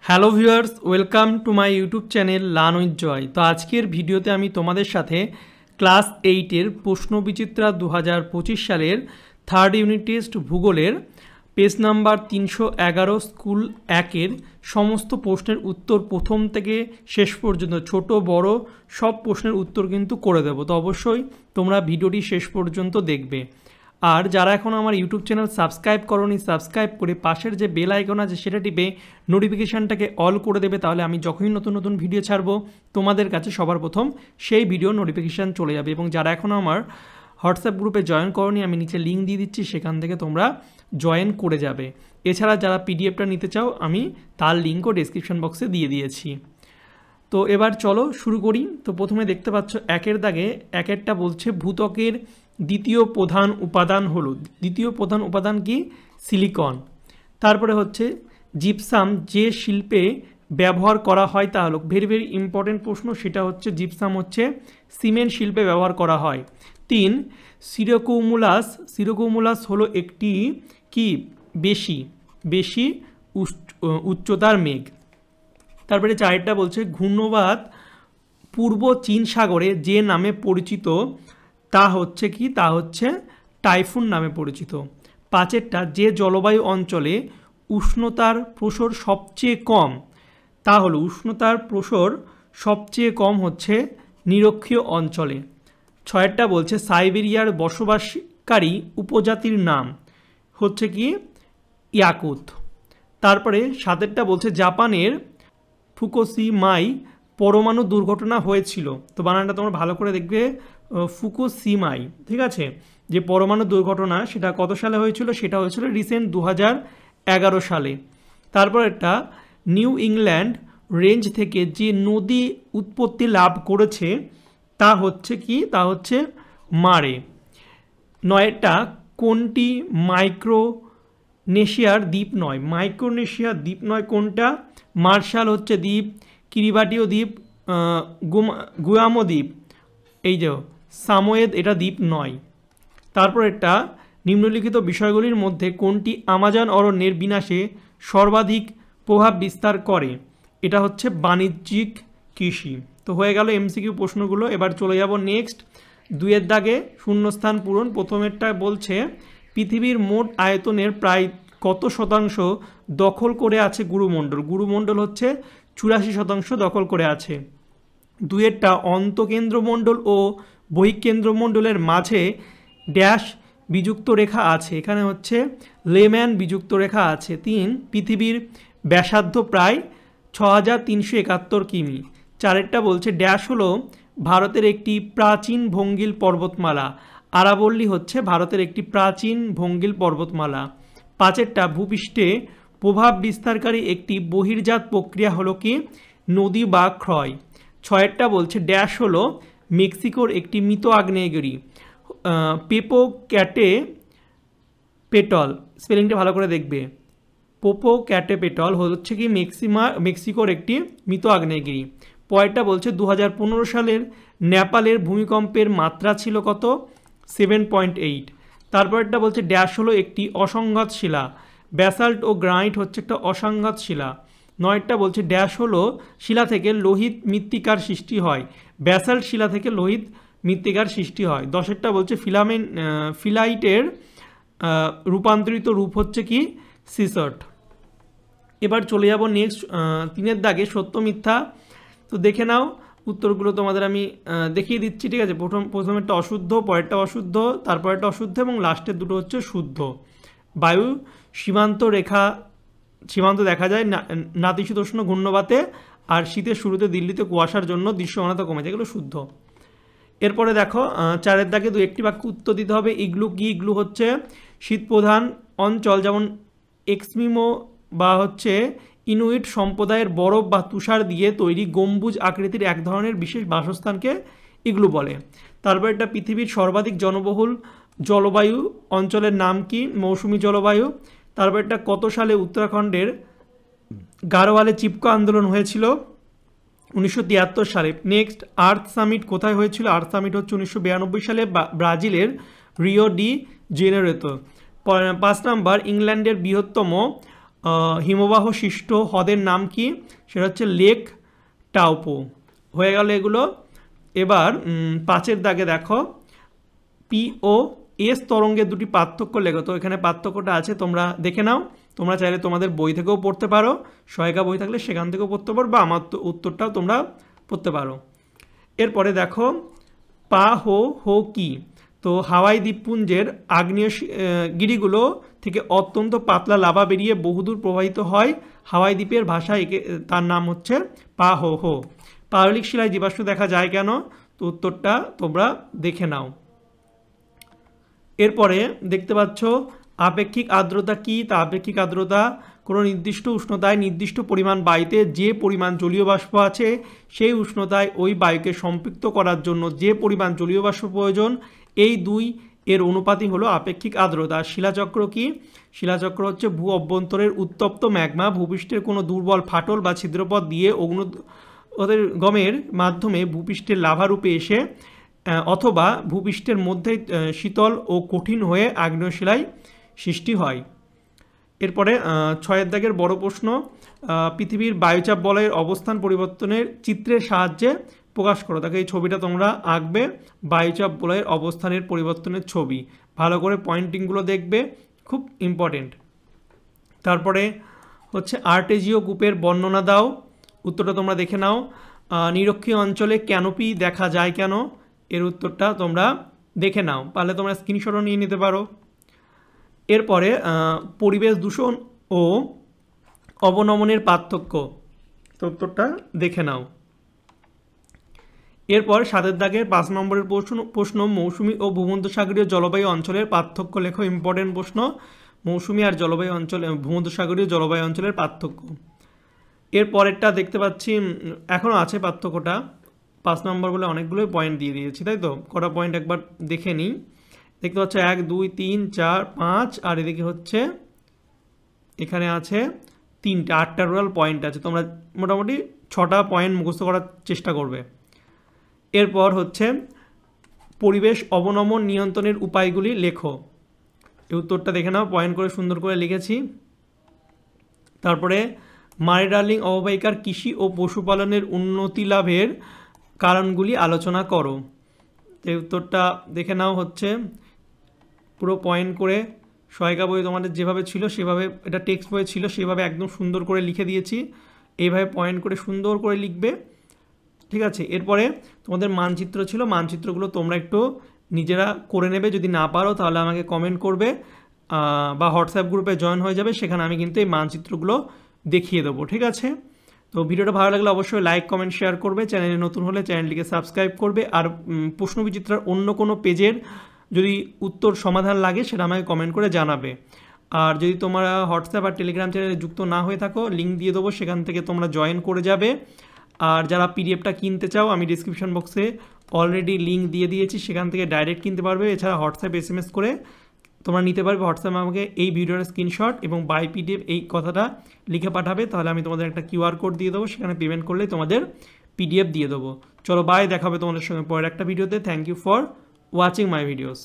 Hello viewers, welcome to my YouTube channel learn with Joy. তো আজকের ভিডিওতে আমি তোমাদের সাথে ক্লাস 8-এর প্রশ্নবিচিত্রা 2025 সালের থার্ড ইউনিট টেস্ট ভূগোলের পেজ নাম্বার 311 স্কুল 1-এর সমস্ত প্রশ্নের উত্তর প্রথম থেকে শেষ পর্যন্ত ছোট বড় সব প্রশ্নের উত্তর কিন্তু করে দেবো। তো অবশ্যই তোমরা ভিডিওটি শেষ পর্যন্ত দেখবে। আর যারা এখন আমার ইউটিউব চ্যানেল সাবস্ক্রাইব করোনি, সাবস্ক্রাইব করে পাশের যে বেল আইকন আছে সেটা টিপে নোটিফিকেশানটাকে অল করে দেবে, তাহলে আমি যখনই নতুন নতুন ভিডিও ছাড়বো তোমাদের কাছে সবার প্রথম সেই ভিডিও নোটিফিকেশান চলে যাবে। এবং যারা এখনও আমার হোয়াটসঅ্যাপ গ্রুপে জয়েন করোনি, আমি নিচে লিঙ্ক দিয়ে দিচ্ছি, সেখান থেকে তোমরা জয়েন করে যাবে। এছাড়া যারা পিডিএফটা নিতে চাও, আমি তার লিঙ্কও ডেসক্রিপশন বক্সে দিয়ে দিয়েছি। তো এবার চলো শুরু করি। তো প্রথমে দেখতে পাচ্ছ একের দাগে একেরটা বলছে ভূত্বকের দ্বিতীয় প্রধান উপাদান হলো, দ্বিতীয় প্রধান উপাদান কি? সিলিকন। তারপরে হচ্ছে জিপসাম যে শিল্পে ব্যবহার করা হয় তা হলো, ভেরি ভেরি ইম্পর্টেন্ট প্রশ্ন, সেটা হচ্ছে জিপসাম হচ্ছে সিমেন্ট শিল্পে ব্যবহার করা হয়। 3 সিরোকুমুলাস হলো একটি কি বেশি উচ্চতার মেঘ। তারপরে 4টা বলছে ঘূর্ণবাত পূর্ব চীন সাগরে যে নামে পরিচিত তা হচ্ছে কি? তা হচ্ছে টাইফুন নামে পরিচিত। 5টা যে জলবায়ু অঞ্চলে উষ্ণতার প্রসার সবচেয়ে কম তা হলো, উষ্ণতার প্রসার সবচেয়ে কম হচ্ছে নিরক্ষীয় অঞ্চলে। 6টা বলছে সাইবেরিয়ার বসবাসকারী উপজাতির নাম হচ্ছে কি? ইয়াকুত। তারপরে 7টা বলছে জাপানের ফুকুশিমাই পরমাণু দুর্ঘটনা হয়েছিল। তো বানানটা তোমরা ভালো করে দেখবে, ফুকুশিমাই, ঠিক আছে। যে পরমাণু দুর্ঘটনা সেটা কত সালে হয়েছিল? সেটা হয়েছিল রিসেন্ট 2011 সালে। তারপর একটা নিউ ইংল্যান্ড রেঞ্জ থেকে যে নদী উৎপত্তি লাভ করেছে তা হচ্ছে কি? তা হচ্ছে মারে। 9টা কোনটি মাইক্রোনেশিয়ার দ্বীপ নয়? মাইক্রোনেশিয়ার দ্বীপ নয় কোনটা? মার্শাল হচ্ছে দ্বীপ, কিরিবাটিও দ্বীপ, গুয়ামো দ্বীপ, এই যে সামোয়েদ, এটা দ্বীপ নয়। তারপর একটা নিম্নলিখিত বিষয়গুলির মধ্যে কোনটি আমাজন অরণ্যের বিনাশে সর্বাধিক প্রভাব বিস্তার করে? এটা হচ্ছে বাণিজ্যিক কৃষি। তো হয়ে গেল এমসিকিউ প্রশ্নগুলো। এবার চলে যাব নেক্সট 2-এর দাগে শূন্যস্থান পূরণ। প্রথমেরটা বলছে পৃথিবীর মোট আয়তনের প্রায় কত শতাংশ দখল করে আছে গুরুমণ্ডল? গুরুমণ্ডল হচ্ছে 84% দখল করে আছে। 2-এরটা অন্তঃকেন্দ্রমণ্ডল ও বহিঃকেন্দ্রমণ্ডলের মাঝে ড্যাশ বিযুক্ত রেখা আছে, এখানে হচ্ছে লেম্যান বিযুক্ত রেখা আছে। 3 পৃথিবীর ব্যাসার্ধ প্রায় 6371 কিমি। 4-এরটা বলছে ড্যাশ হলো ভারতের একটি প্রাচীন ভঙ্গিল পর্বতমালা, আরাবল্লী হচ্ছে ভারতের একটি প্রাচীন ভঙ্গিল পর্বতমালা। 5-এরটা ভূপৃষ্ঠে প্রভাব বিস্তারকারী একটি বহির্জাত প্রক্রিয়া হলো কি? নদী বা ক্ষয়। 6-এরটা বলছে ড্যাশ হলো মেক্সিকোর একটি মৃত আগ্নেয়গিরি, পেপোক্যাটেপেটল, স্পেলিংটা ভালো করে দেখবে, পোপোক্যাটেপেটল হচ্ছে কি মেক্সিকোর একটি মৃত আগ্নেয়গিরি। পরেরটা বলছে 2015 সালের নেপালের ভূমিকম্পের মাত্রা ছিল কত? 7.8। তারপরেরটা বলছে ড্যাশ হলো একটি অসংঘাত শিলা, ব্যাসাল্ট ও গ্রানাইট হচ্ছে একটা অসংঘাত শিলা। 9টা বলছে ড্যাশ হলো শিলা থেকে লোহিত মৃত্তিকার সৃষ্টি হয়, ব্যাসাল্ট শিলা থেকে লোহিত মৃত্তিকার সৃষ্টি হয়। 10-এরটা বলছে ফিলাইটের রূপান্তরিত রূপ হচ্ছে কি? সিসট। এবার চলে যাব নেক্সট 3-এর দাগে সত্য মিথ্যা। তো দেখে নাও উত্তরগুলো, তোমাদের আমি দেখিয়ে দিচ্ছি, ঠিক আছে। প্রথমেরটা অশুদ্ধ, পরেরটা অশুদ্ধ, তারপরেরটা অশুদ্ধ এবং লাস্টের দুটো হচ্ছে শুদ্ধ। বায়ু সীমান্ত দেখা যায় নাতিশীতোষ্ণ ঘূর্ণবাতে, আর শীতের শুরুতে দিল্লিতে কুয়াশার জন্য দৃশ্যমানতা কমে যায়, এগুলো শুদ্ধ। এরপরে দেখো 4-এর দাগে 2-একটি বাক্য উত্তর দিতে হবে। ইগলু কি? ইগলু হচ্ছে শীতপ্রধান অঞ্চল, যেমন এক্সমিমো বা হচ্ছে ইনুইট সম্প্রদায়ের বরফ বা তুষার দিয়ে তৈরি গম্বুজ আকৃতির এক ধরনের বিশেষ বাসস্থানকে ইগলু বলে। তারপর একটা পৃথিবীর সর্বাধিক জনবহুল জলবায়ু অঞ্চলের নাম কি? মৌসুমী জলবায়ু। তারপর একটা কত সালে উত্তরাখণ্ডের গারোয়ালে চিপকো আন্দোলন হয়েছিল? 1973 সালে। নেক্সট আর্থ সামিট কোথায় হয়েছিল? আর্থ সামিট হচ্ছে 1992 সালে ব্রাজিলের রিও ডি জেনেরোতে। 5 নাম্বার ইংল্যান্ডের বৃহত্তম হিমবাহ সৃষ্ট হ্রদের নাম কি? সেটা হচ্ছে লেক টাওপো। হয়ে গেল এগুলো। এবার 5-এর দাগে দেখো, পি ও এস তরঙ্গের দুটি পার্থক্য লেখো। তো এখানে পার্থক্যটা আছে, তোমরা দেখে নাও। তোমরা চাইলে তোমাদের বই থেকেও পড়তে পারো, সহায়িকা বই থাকলে সেখান থেকেও পড়তে পারো, বা আমার উত্তরটাও তোমরা পড়তে পারো। এরপরে দেখো পা হো হো কি? তো হাওয়াই দ্বীপপুঞ্জের আগ্নেয় গিরিগুলো থেকে অত্যন্ত পাতলা লাভা বেরিয়ে বহুদূর প্রবাহিত হয়। হাওয়াই দ্বীপের ভাষায় তার নাম হচ্ছে পা হো হো। পাললিক শিলায় জীবাশ্ম দেখা যায় কেন? তো উত্তরটা তোমরা দেখে নাও। এরপরে দেখতে পাচ্ছ আপেক্ষিক আর্দ্রতা কি? তা আপেক্ষিক আর্দ্রতা কোনো নির্দিষ্ট উষ্ণতায় নির্দিষ্ট পরিমাণ বায়ুতে যে পরিমাণ জলীয় বাষ্প আছে সেই উষ্ণতায় ওই বায়ুকে সম্পৃক্ত করার জন্য যে পরিমাণ জলীয় বাষ্প প্রয়োজন, এই দুই এর অনুপাতই হলো আপেক্ষিক আর্দ্রতা। শিলাচক্র কি? শিলাচক্র হচ্ছে ভূ অভ্যন্তরের উত্তপ্ত ম্যাগমা ভূপৃষ্ঠের কোনো দুর্বল ফাটল বা ছিদ্রপথ দিয়ে ওদের গমের মাধ্যমে ভূপৃষ্ঠের লাভারূপে এসে অথবা ভূপৃষ্ঠের মধ্যে শীতল ও কঠিন হয়ে আগ্নেয় শিলায় সৃষ্টি হয়। এরপরে 6-এর দাগের বড় প্রশ্ন, পৃথিবীর বায়ুচাপ বলয়ের অবস্থান পরিবর্তনের চিত্রের সাহায্যে প্রকাশ করো। তাকে এই ছবিটা তোমরা আঁকবে, বায়ুচাপ বলয়ের অবস্থানের পরিবর্তনের ছবি। ভালো করে পয়েন্টিংগুলো দেখবে, খুব ইম্পর্টেন্ট। তারপরে হচ্ছে আর্টেজীয় গ্রুপের বর্ণনা দাও। উত্তরটা তোমরা দেখে নাও। নিরক্ষীয় অঞ্চলে ক্যানোপি দেখা যায় কেন? এর উত্তরটা তোমরা দেখে নাও, পারলে তোমরা স্ক্রিনশটও নিয়ে নিতে পারো। এরপরে পরিবেশ দূষণ ও অবনমনের পার্থক্য, তো উত্তরটা দেখে নাও। এরপর 7-এর দাগের 5 নম্বরের প্রশ্ন মৌসুমী ও ভূমধ্যসাগরীয় জলবায়ু অঞ্চলের পার্থক্য লেখো। ইম্পর্টেন্ট প্রশ্ন, মৌসুমী আর জলবায়ু অঞ্চল ভূমধ্যসাগরীয় জলবায়ু অঞ্চলের পার্থক্য। এরপরেরটা দেখতে পাচ্ছি এখনও আছে পার্থক্যটা, 5 নম্বর বলে অনেকগুলোই পয়েন্ট দিয়ে দিয়েছি, তাই তো? কটা পয়েন্ট একবার দেখে নিই। দেখতে পাচ্ছ 1 2 3 4 5, আর এদিকে হচ্ছে এখানে আছে 3টে, 8টা টোটাল পয়েন্ট আছে। তোমরা মোটামুটি 6টা পয়েন্ট মুখস্থ করার চেষ্টা করবে। এরপর হচ্ছে পরিবেশ অবনমন নিয়ন্ত্রণের উপায়গুলি লেখো। এই উত্তরটা দেখে নাও, পয়েন্ট করে সুন্দর করে লিখেছি। তারপরে মারে ডার্লিং অববাহিকার কৃষি ও পশুপালনের উন্নতি লাভের কারণগুলি আলোচনা করো। এই উত্তরটা দেখে নাও, হচ্ছে পুরো পয়েন্ট করে সহায়িকা বই তোমাদের যেভাবে ছিল সেভাবে, এটা টেক্সট বই ছিল সেভাবে একদম সুন্দর করে লিখে দিয়েছি। এইভাবে পয়েন্ট করে সুন্দর করে লিখবে, ঠিক আছে? এরপরে তোমাদের মানচিত্র ছিল, মানচিত্রগুলো তোমরা একটু নিজেরা করে নেবে। যদি না পারো তাহলে আমাকে কমেন্ট করবে বা হোয়াটসঅ্যাপ গ্রুপে জয়েন হয়ে যাবে, সেখানে আমি কিন্তু এই মানচিত্রগুলো দেখিয়ে দেবো, ঠিক আছে? তো ভিডিওটা ভালো লাগলে অবশ্যই লাইক কমেন্ট শেয়ার করবে, চ্যানেলে নতুন হলে চ্যানেলটিকে সাবস্ক্রাইব করবে। আর প্রশ্নবিচিত্রার অন্য কোনো পেজের যদি উত্তর সমাধান লাগে সেটা আমাকে কমেন্ট করে জানাবে। আর যদি তোমরা হোয়াটসঅ্যাপ আর টেলিগ্রাম চ্যানেলে যুক্ত না হয়ে থাকো, লিঙ্ক দিয়ে দেবো, সেখান থেকে তোমরা জয়েন করে যাবে। আর যারা পিডিএফটা কিনতে চাও, আমি ডিসক্রিপশন বক্সে অলরেডি লিঙ্ক দিয়ে দিয়েছি, সেখান থেকে ডাইরেক্ট কিনতে পারবে। এছাড়া হোয়াটসঅ্যাপ SMS করে তোমরা নিতে পারবে। হোয়াটসঅ্যাপে আমাকে এই ভিডিওর স্ক্রিনশট এবং বাই পিডিএফ এই কথাটা লিখে পাঠাবে, তাহলে আমি তোমাদের একটা QR কোড দিয়ে দেবো, সেখানে পেমেন্ট করলে তোমাদের PDF দিয়ে দেবো। চলো বাই, দেখাবে তোমাদের সঙ্গে পরের একটা ভিডিওতে। Thank you for watching my videos.